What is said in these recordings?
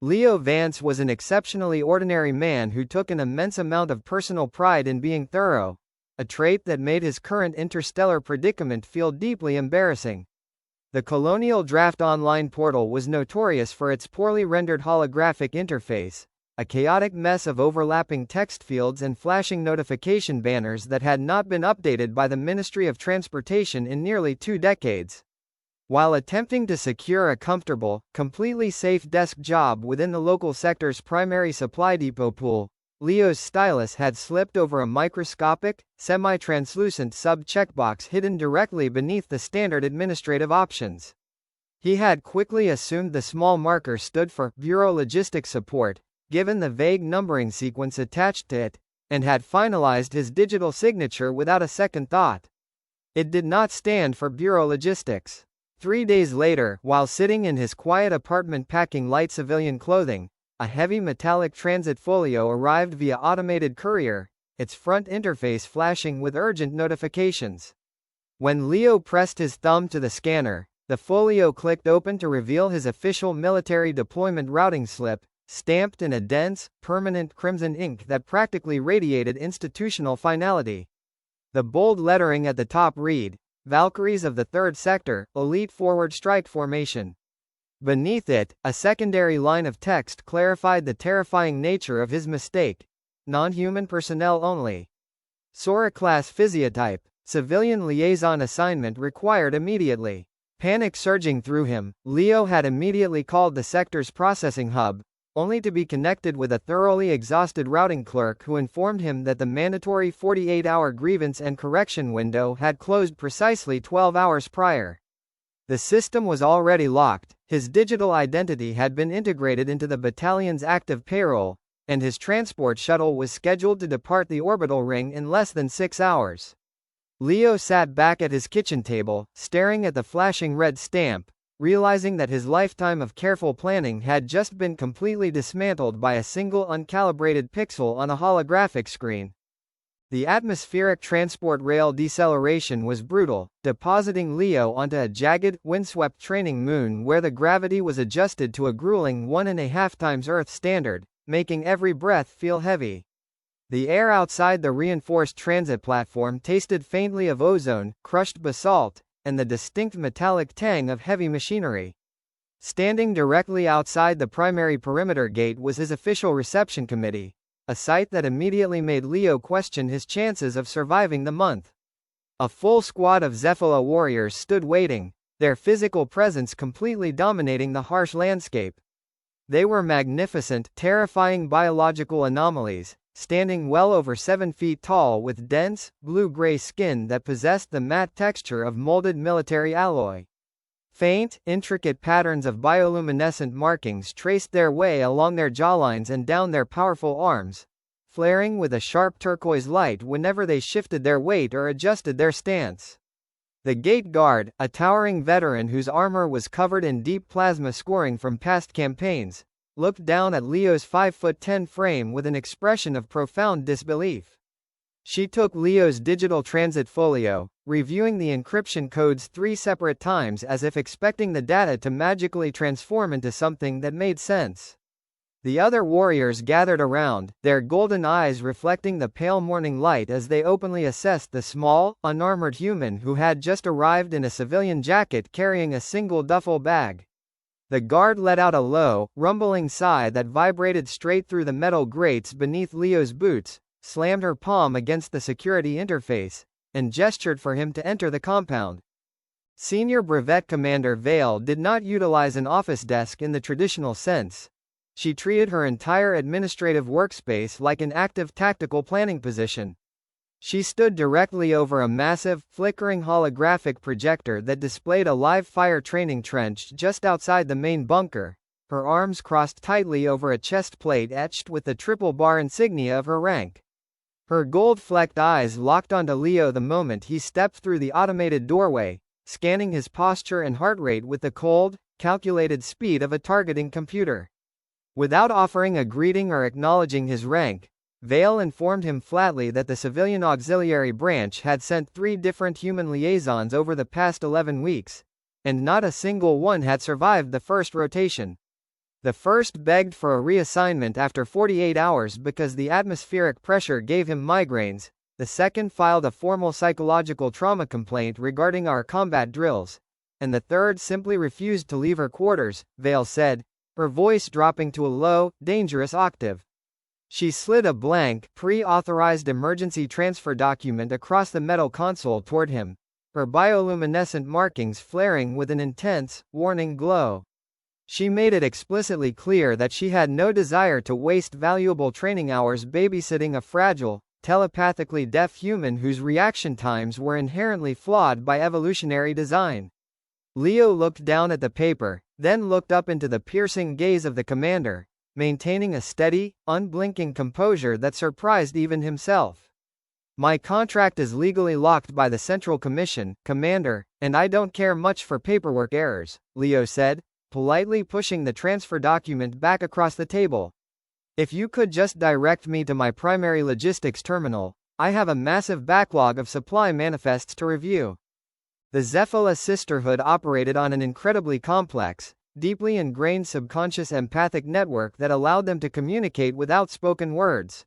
Leo Vance was an exceptionally ordinary man who took an immense amount of personal pride in being thorough, a trait that made his current interstellar predicament feel deeply embarrassing. The Colonial Draft online portal was notorious for its poorly rendered holographic interface, a chaotic mess of overlapping text fields and flashing notification banners that had not been updated by the Ministry of Transportation in nearly 2 decades. While attempting to secure a comfortable, completely safe desk job within the local sector's primary supply depot pool, Leo's stylus had slipped over a microscopic, semi-translucent sub-checkbox hidden directly beneath the standard administrative options. He had quickly assumed the small marker stood for Bureau Logistics Support, given the vague numbering sequence attached to it, and had finalized his digital signature without a second thought. It did not stand for Bureau Logistics. 3 days later, while sitting in his quiet apartment packing light civilian clothing, a heavy metallic transit folio arrived via automated courier, its front interface flashing with urgent notifications. When Leo pressed his thumb to the scanner, the folio clicked open to reveal his official military deployment routing slip, stamped in a dense, permanent crimson ink that practically radiated institutional finality. The bold lettering at the top read, Valkyries of the 3rd Sector, Elite Forward Strike Formation. Beneath it, a secondary line of text clarified the terrifying nature of his mistake. Non-human personnel only. Sora-class physiotype. Civilian liaison assignment required immediately. Panic surging through him, Leo had immediately called the sector's processing hub, only to be connected with a thoroughly exhausted routing clerk who informed him that the mandatory 48-hour grievance and correction window had closed precisely 12 hours prior. The system was already locked, his digital identity had been integrated into the battalion's active payroll, and his transport shuttle was scheduled to depart the orbital ring in less than 6 hours. Leo sat back at his kitchen table, staring at the flashing red stamp, realizing that his lifetime of careful planning had just been completely dismantled by a single uncalibrated pixel on a holographic screen. The atmospheric transport rail deceleration was brutal, depositing Leo onto a jagged, windswept training moon where the gravity was adjusted to a grueling 1.5 times Earth standard, making every breath feel heavy. The air outside the reinforced transit platform tasted faintly of ozone, crushed basalt, and the distinct metallic tang of heavy machinery. Standing directly outside the primary perimeter gate was his official reception committee, a sight that immediately made Leo question his chances of surviving the month. A full squad of Zephali warriors stood waiting, their physical presence completely dominating the harsh landscape. They were magnificent, terrifying biological anomalies, standing well over 7 feet tall with dense, blue-gray skin that possessed the matte texture of molded military alloy. Faint, intricate patterns of bioluminescent markings traced their way along their jawlines and down their powerful arms, flaring with a sharp turquoise light whenever they shifted their weight or adjusted their stance. The gate guard, a towering veteran whose armor was covered in deep plasma scoring from past campaigns, looked down at Leo's 5'10" frame with an expression of profound disbelief. She took Leo's digital transit folio, reviewing the encryption codes 3 separate times as if expecting the data to magically transform into something that made sense. The other warriors gathered around, their golden eyes reflecting the pale morning light as they openly assessed the small, unarmored human who had just arrived in a civilian jacket carrying a single duffel bag. The guard let out a low, rumbling sigh that vibrated straight through the metal grates beneath Leo's boots, slammed her palm against the security interface, and gestured for him to enter the compound. Senior Brevet Commander Vale did not utilize an office desk in the traditional sense. She treated her entire administrative workspace like an active tactical planning position. She stood directly over a massive, flickering holographic projector that displayed a live fire training trench just outside the main bunker, her arms crossed tightly over a chest plate etched with the triple bar insignia of her rank. Her gold-flecked eyes locked onto Leo the moment he stepped through the automated doorway, scanning his posture and heart rate with the cold, calculated speed of a targeting computer. Without offering a greeting or acknowledging his rank, Vale informed him flatly that the civilian auxiliary branch had sent 3 different human liaisons over the past 11 weeks, and not a single one had survived the first rotation. The first begged for a reassignment after 48 hours because the atmospheric pressure gave him migraines. The second filed a formal psychological trauma complaint regarding our combat drills. And the third simply refused to leave her quarters, Vale said, her voice dropping to a low, dangerous octave. She slid a blank, pre-authorized emergency transfer document across the metal console toward him, her bioluminescent markings flaring with an intense, warning glow. She made it explicitly clear that she had no desire to waste valuable training hours babysitting a fragile, telepathically deaf human whose reaction times were inherently flawed by evolutionary design. Leo looked down at the paper, then looked up into the piercing gaze of the commander, maintaining a steady, unblinking composure that surprised even himself. My contract is legally locked by the Central Commission, Commander, and I don't care much for paperwork errors, Leo said, politely pushing the transfer document back across the table. If you could just direct me to my primary logistics terminal, I have a massive backlog of supply manifests to review. The Zephali Sisterhood operated on an incredibly complex, deeply ingrained subconscious empathic network that allowed them to communicate without spoken words.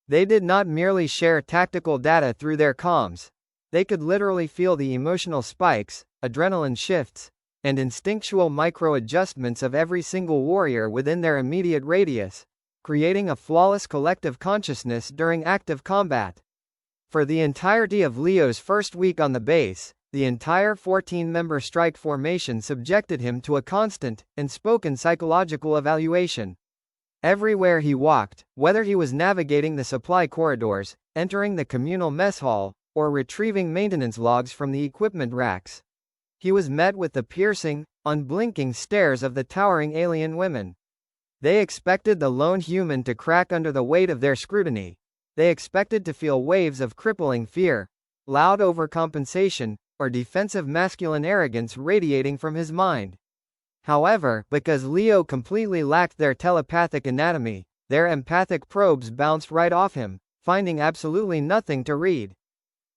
They did not merely share tactical data through their comms. They could literally feel the emotional spikes, adrenaline shifts, and instinctual micro-adjustments of every single warrior within their immediate radius, creating a flawless collective consciousness during active combat. For the entirety of Leo's first week on the base, the entire 14-member strike formation subjected him to a constant, unspoken psychological evaluation. Everywhere he walked, whether he was navigating the supply corridors, entering the communal mess hall, or retrieving maintenance logs from the equipment racks, he was met with the piercing, unblinking stares of the towering alien women. They expected the lone human to crack under the weight of their scrutiny. They expected to feel waves of crippling fear, loud overcompensation, or defensive masculine arrogance radiating from his mind. However, because Leo completely lacked their telepathic anatomy, their empathic probes bounced right off him, finding absolutely nothing to read.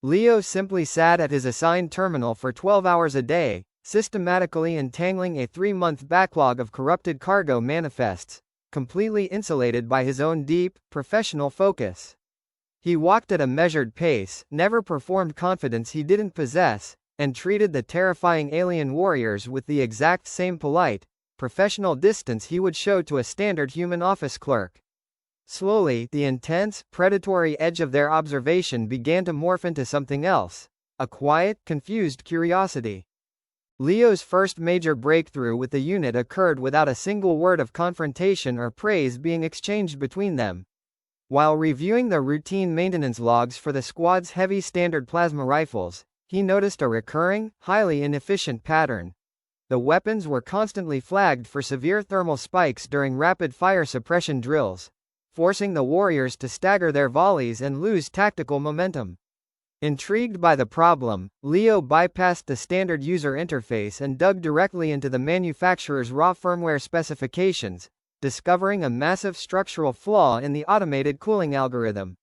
Leo simply sat at his assigned terminal for 12 hours a day, systematically entangling a 3-month backlog of corrupted cargo manifests, completely insulated by his own deep, professional focus. He walked at a measured pace, never performed confidence he didn't possess, and treated the terrifying alien warriors with the exact same polite, professional distance he would show to a standard human office clerk. Slowly, the intense, predatory edge of their observation began to morph into something else, a quiet, confused curiosity. Leo's first major breakthrough with the unit occurred without a single word of confrontation or praise being exchanged between them. While reviewing the routine maintenance logs for the squad's heavy standard plasma rifles, he noticed a recurring, highly inefficient pattern. The weapons were constantly flagged for severe thermal spikes during rapid-fire suppression drills, forcing the warriors to stagger their volleys and lose tactical momentum. Intrigued by the problem, Leo bypassed the standard user interface and dug directly into the manufacturer's raw firmware specifications, discovering a massive structural flaw in the automated cooling algorithm.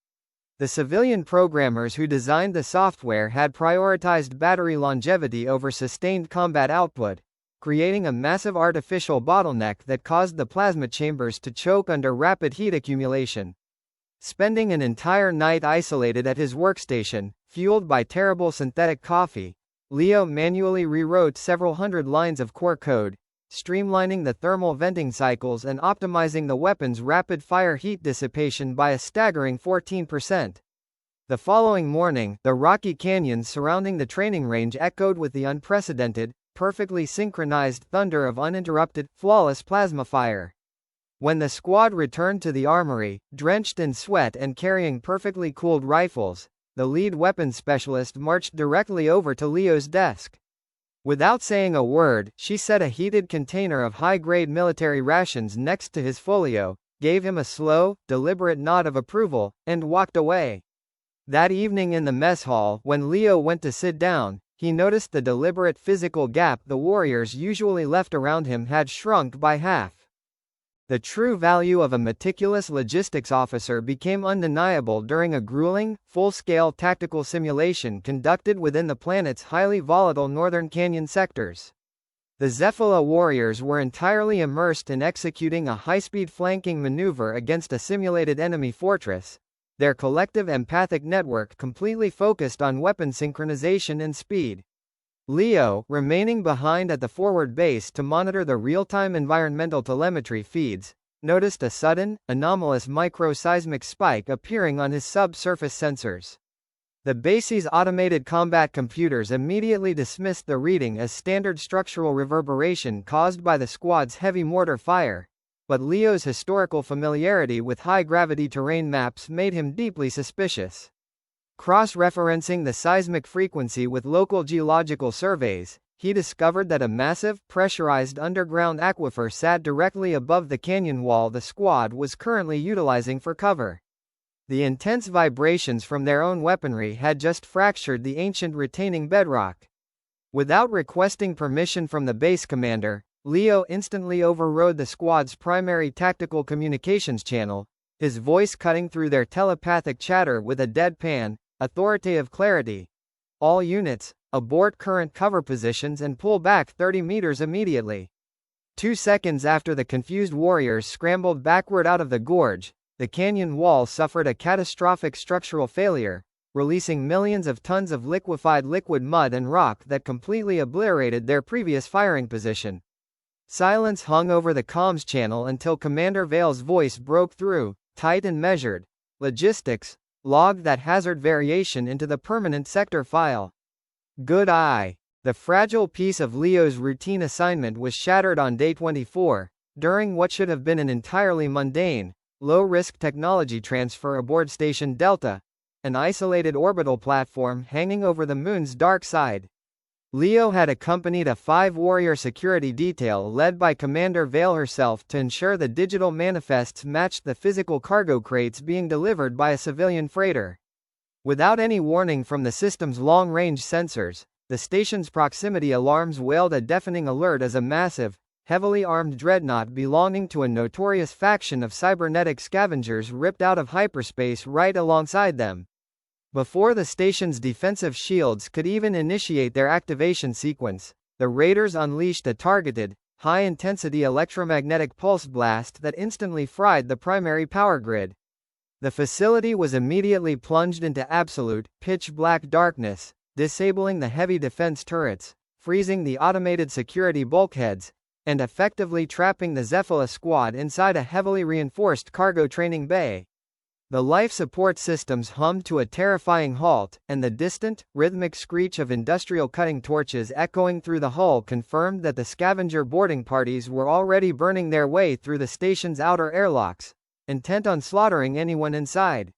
The civilian programmers who designed the software had prioritized battery longevity over sustained combat output, creating a massive artificial bottleneck that caused the plasma chambers to choke under rapid heat accumulation. Spending an entire night isolated at his workstation, fueled by terrible synthetic coffee, Leo manually rewrote several hundred lines of core code, streamlining the thermal venting cycles and optimizing the weapon's rapid-fire heat dissipation by a staggering 14%. The following morning, the rocky canyons surrounding the training range echoed with the unprecedented, perfectly synchronized thunder of uninterrupted, flawless plasma fire. When the squad returned to the armory, drenched in sweat and carrying perfectly cooled rifles, the lead weapons specialist marched directly over to Leo's desk. Without saying a word, she set a heated container of high-grade military rations next to his folio, gave him a slow, deliberate nod of approval, and walked away. That evening in the mess hall, when Leo went to sit down, he noticed the deliberate physical gap the warriors usually left around him had shrunk by half. The true value of a meticulous logistics officer became undeniable during a grueling, full-scale tactical simulation conducted within the planet's highly volatile northern canyon sectors. The Zephali warriors were entirely immersed in executing a high-speed flanking maneuver against a simulated enemy fortress, their collective empathic network completely focused on weapon synchronization and speed. Leo, remaining behind at the forward base to monitor the real-time environmental telemetry feeds, noticed a sudden, anomalous microseismic spike appearing on his subsurface sensors. The base's automated combat computers immediately dismissed the reading as standard structural reverberation caused by the squad's heavy mortar fire, but Leo's historical familiarity with high-gravity terrain maps made him deeply suspicious. Cross-referencing the seismic frequency with local geological surveys, he discovered that a massive, pressurized underground aquifer sat directly above the canyon wall the squad was currently utilizing for cover. The intense vibrations from their own weaponry had just fractured the ancient retaining bedrock. Without requesting permission from the base commander, Leo instantly overrode the squad's primary tactical communications channel, his voice cutting through their telepathic chatter with a deadpan, authoritative clarity. All units, abort current cover positions and pull back 30 meters immediately. 2 seconds after the confused warriors scrambled backward out of the gorge, the canyon wall suffered a catastrophic structural failure, releasing millions of tons of liquefied liquid mud and rock that completely obliterated their previous firing position. Silence hung over the comms channel until Commander Vale's voice broke through, tight and measured. Logistics, log that hazard variation into the permanent sector file. Good eye. The fragile piece of Leo's routine assignment was shattered on day 24, during what should have been an entirely mundane, low-risk technology transfer aboard Station Delta, an isolated orbital platform hanging over the moon's dark side. Leo had accompanied a 5-warrior security detail led by Commander Vale herself to ensure the digital manifests matched the physical cargo crates being delivered by a civilian freighter. Without any warning from the system's long-range sensors, the station's proximity alarms wailed a deafening alert as a massive, heavily armed dreadnought belonging to a notorious faction of cybernetic scavengers ripped out of hyperspace right alongside them. Before the station's defensive shields could even initiate their activation sequence, the raiders unleashed a targeted, high-intensity electromagnetic pulse blast that instantly fried the primary power grid. The facility was immediately plunged into absolute, pitch-black darkness, disabling the heavy defense turrets, freezing the automated security bulkheads, and effectively trapping the Zephali squad inside a heavily reinforced cargo training bay. The life support systems hummed to a terrifying halt, and the distant, rhythmic screech of industrial cutting torches echoing through the hull confirmed that the scavenger boarding parties were already burning their way through the station's outer airlocks, intent on slaughtering anyone inside.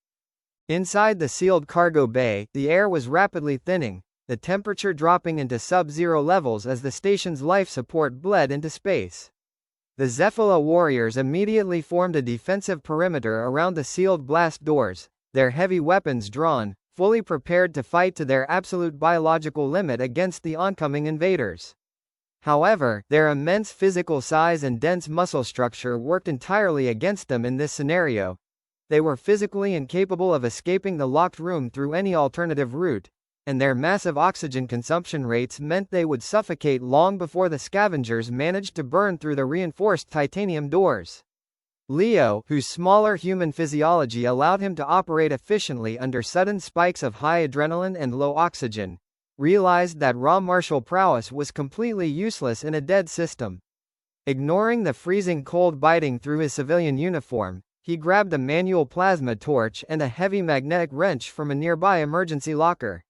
Inside the sealed cargo bay, the air was rapidly thinning, the temperature dropping into sub-zero levels as the station's life support bled into space. The Zephali warriors immediately formed a defensive perimeter around the sealed blast doors, their heavy weapons drawn, fully prepared to fight to their absolute biological limit against the oncoming invaders. However, their immense physical size and dense muscle structure worked entirely against them in this scenario. They were physically incapable of escaping the locked room through any alternative route, and their massive oxygen consumption rates meant they would suffocate long before the scavengers managed to burn through the reinforced titanium doors. Leo, whose smaller human physiology allowed him to operate efficiently under sudden spikes of high adrenaline and low oxygen, realized that raw martial prowess was completely useless in a dead system. Ignoring the freezing cold biting through his civilian uniform, he grabbed a manual plasma torch and a heavy magnetic wrench from a nearby emergency locker.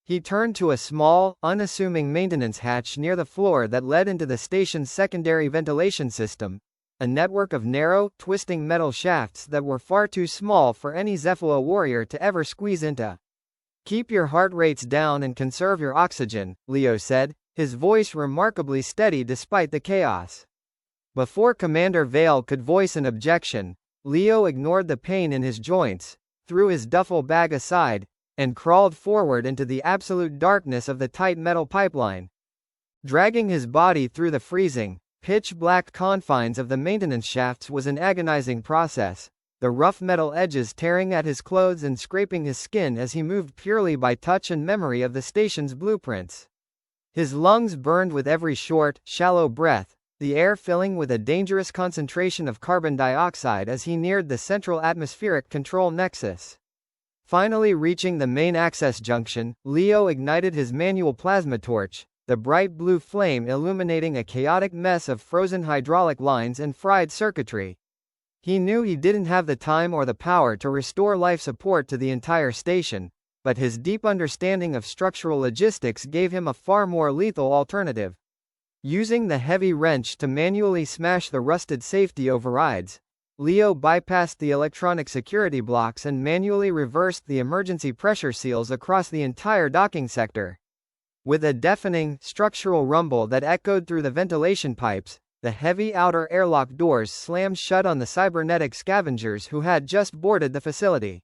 He turned to a small, unassuming maintenance hatch near the floor that led into the station's secondary ventilation system, a network of narrow, twisting metal shafts that were far too small for any Zephali warrior to ever squeeze into. "Keep your heart rates down and conserve your oxygen," Leo said, his voice remarkably steady despite the chaos. Before Commander Vale could voice an objection, Leo ignored the pain in his joints, threw his duffel bag aside, and crawled forward into the absolute darkness of the tight metal pipeline. Dragging his body through the freezing, pitch-black confines of the maintenance shafts was an agonizing process, the rough metal edges tearing at his clothes and scraping his skin as he moved purely by touch and memory of the station's blueprints. His lungs burned with every short, shallow breath, the air filling with a dangerous concentration of carbon dioxide as he neared the central atmospheric control nexus. Finally reaching the main access junction, Leo ignited his manual plasma torch, the bright blue flame illuminating a chaotic mess of frozen hydraulic lines and fried circuitry. He knew he didn't have the time or the power to restore life support to the entire station, but his deep understanding of structural logistics gave him a far more lethal alternative. Using the heavy wrench to manually smash the rusted safety overrides, Leo bypassed the electronic security blocks and manually reversed the emergency pressure seals across the entire docking sector. With a deafening, structural rumble that echoed through the ventilation pipes, the heavy outer airlock doors slammed shut on the cybernetic scavengers who had just boarded the facility.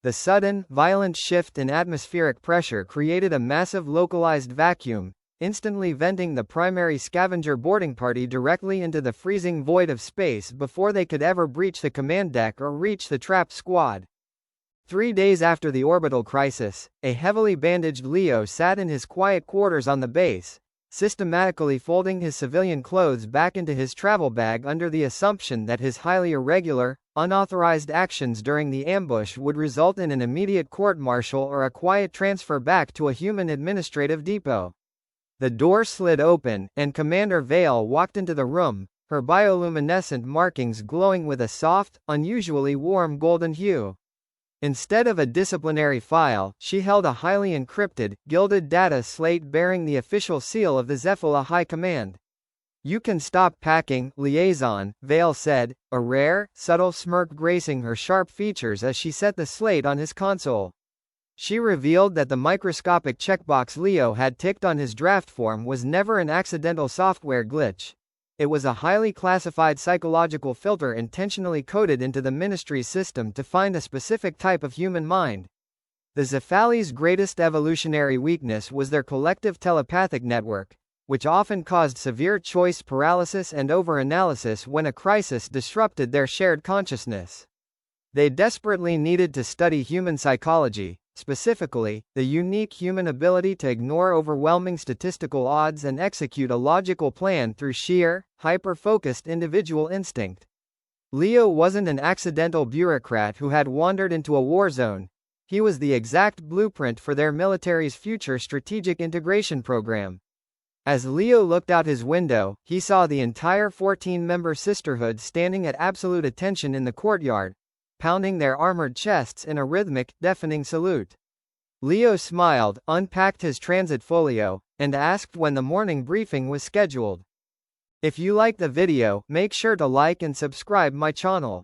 The sudden, violent shift in atmospheric pressure created a massive localized vacuum, instantly venting the primary scavenger boarding party directly into the freezing void of space before they could ever breach the command deck or reach the trapped squad. 3 days after the orbital crisis, a heavily bandaged Leo sat in his quiet quarters on the base, systematically folding his civilian clothes back into his travel bag under the assumption that his highly irregular, unauthorized actions during the ambush would result in an immediate court-martial or a quiet transfer back to a human administrative depot. The door slid open, and Commander Vale walked into the room, her bioluminescent markings glowing with a soft, unusually warm golden hue. Instead of a disciplinary file, she held a highly encrypted, gilded data slate bearing the official seal of the Zephali High Command. "You can stop packing, liaison," Vale said, a rare, subtle smirk gracing her sharp features as she set the slate on his console. She revealed that the microscopic checkbox Leo had ticked on his draft form was never an accidental software glitch. It was a highly classified psychological filter intentionally coded into the Ministry's system to find a specific type of human mind. The Zephali's greatest evolutionary weakness was their collective telepathic network, which often caused severe choice paralysis and overanalysis when a crisis disrupted their shared consciousness. They desperately needed to study human psychology, specifically, the unique human ability to ignore overwhelming statistical odds and execute a logical plan through sheer, hyper-focused individual instinct. Leo wasn't an accidental bureaucrat who had wandered into a war zone. He was the exact blueprint for their military's future strategic integration program. As Leo looked out his window, he saw the entire 14-member Sisterhood standing at absolute attention in the courtyard, pounding their armored chests in a rhythmic, deafening salute. Leo smiled, unpacked his transit folio, and asked when the morning briefing was scheduled. If you like the video, make sure to like and subscribe my channel.